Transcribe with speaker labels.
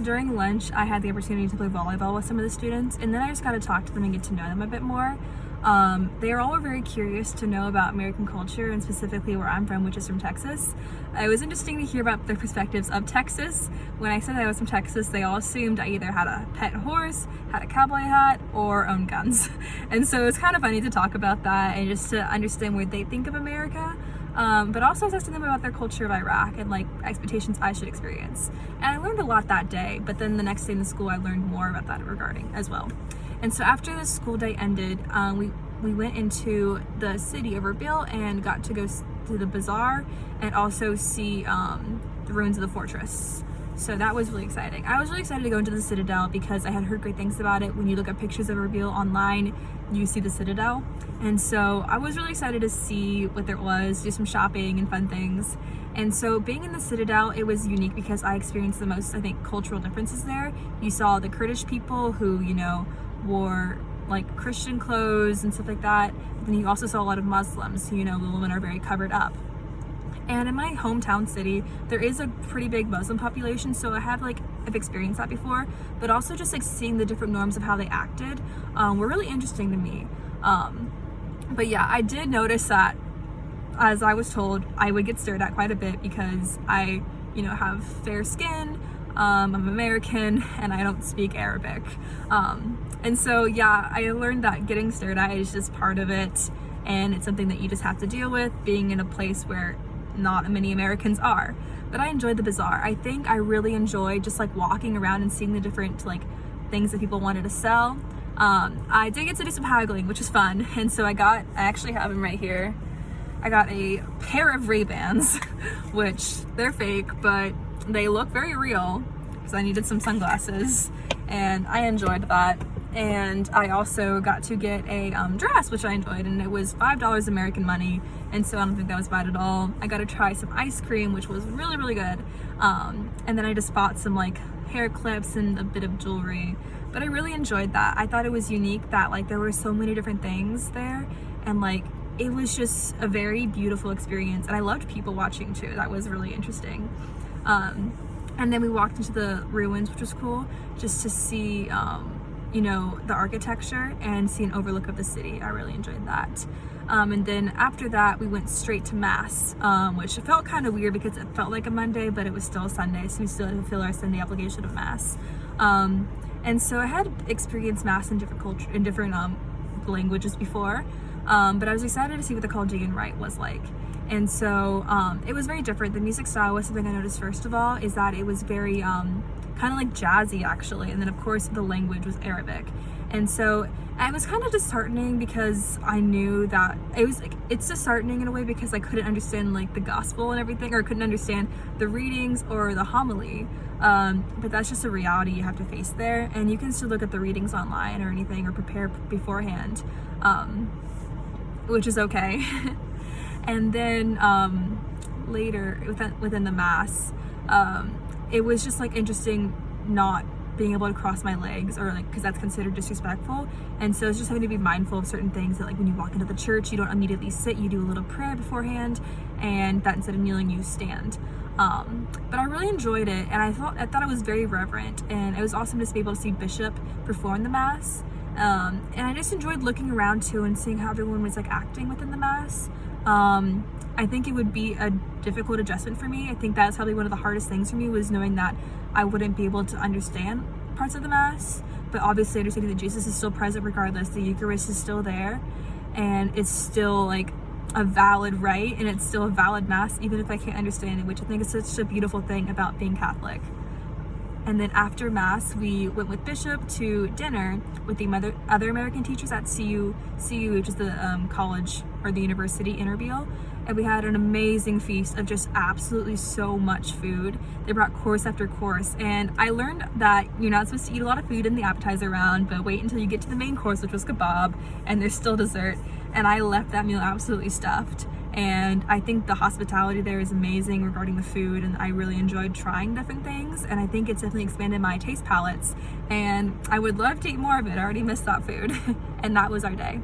Speaker 1: during lunch, I had the opportunity to play volleyball with some of the students, and then I just got to talk to them and get to know them a bit more. They all were very curious to know about American culture, and specifically where I'm from, which is from Texas. It was interesting to hear about their perspectives of Texas. When I said I was from Texas, they all assumed I either had a pet horse, had a cowboy hat, or owned guns. And so it's kind of funny to talk about that and just to understand what they think of America. But also asking them about their culture of Iraq and like expectations I should experience. And I learned a lot that day, but then the next day in the school I learned more about that regarding as well. And so after the school day ended, we went into the city of Erbil and got to go to the bazaar and also see the ruins of the fortress. So that was really exciting. I was really excited to go into the Citadel because I had heard great things about it. When you look at pictures of Erbil online, you see the Citadel. And so I was really excited to see what there was, do some shopping and fun things. And so being in the Citadel, it was unique because I experienced the most, I think, cultural differences there. You saw the Kurdish people who, wore like Christian clothes and stuff like that. But then you also saw a lot of Muslims who, the women are very covered up. And in my hometown city, there is a pretty big Muslim population, so I've experienced that before, but also just like seeing the different norms of how they acted were really interesting to me. But yeah, I did notice that, as I was told, I would get stared at quite a bit because I, have fair skin, I'm American, and I don't speak Arabic. And so yeah, I learned that getting stared at is just part of it, and it's something that you just have to deal with being in a place where not many Americans are. But I enjoyed the bazaar. I think I really enjoyed just like walking around and seeing the different like things that people wanted to sell. I did get to do some haggling, which was fun, and so I actually have them right here. I got a pair of Ray-Bans, which they're fake, but they look very real because I needed some sunglasses, and I enjoyed that. And I also got to get a dress, which I enjoyed, and it was $5 American money, and so I don't think that was bad at all. I got to try some ice cream, which was really, really good. And then I just bought some like hair clips and a bit of jewelry, but I really enjoyed that. I thought it was unique that like there were so many different things there, and like it was just a very beautiful experience, and I loved people watching too. That was really interesting. And then we walked into the ruins, which was cool, just to see the architecture and see an overlook of the city. I really enjoyed that. And then after that, we went straight to Mass, which felt kind of weird because it felt like a Monday, but it was still a Sunday, so we still had to fulfill our Sunday obligation of Mass. And so I had experienced Mass in different languages before, but I was excited to see what the Chaldean Rite was like. And so it was very different. The music style was something I noticed first of all, is that it was very kind of like jazzy actually, and then of course the language was Arabic. And so it was kind of disheartening because I knew that it's disheartening in a way because I couldn't understand like the gospel and everything, or couldn't understand the readings or the homily. But that's just a reality you have to face there, and you can still look at the readings online or anything or prepare beforehand, which is okay. And then later within the Mass, it was just like interesting not being able to cross my legs, or like because that's considered disrespectful. And so it's just having to be mindful of certain things, that like when you walk into the church, you don't immediately sit, you do a little prayer beforehand, and that instead of kneeling you stand. But I really enjoyed it, and I thought it was very reverent, and it was awesome just to be able to see Bishop perform the Mass. And I just enjoyed looking around too and seeing how everyone was like acting within the Mass. I think it would be a difficult adjustment for me. I think that's probably one of the hardest things for me, was knowing that I wouldn't be able to understand parts of the Mass, but obviously understanding that Jesus is still present regardless. The Eucharist is still there, and it's still like a valid rite, and it's still a valid Mass even if I can't understand it, which I think is such a beautiful thing about being Catholic. And then after Mass, we went with Bishop to dinner with the other American teachers at CU, which is the college or the university in Erbil. And we had an amazing feast of just absolutely so much food. They brought course after course. And I learned that you're not supposed to eat a lot of food in the appetizer round, but wait until you get to the main course, which was kebab, and there's still dessert. And I left that meal absolutely stuffed. And I think the hospitality there is amazing regarding the food, and I really enjoyed trying different things, and I think it's definitely expanded my taste palettes, and I would love to eat more of it. I already missed that food. And that was our day.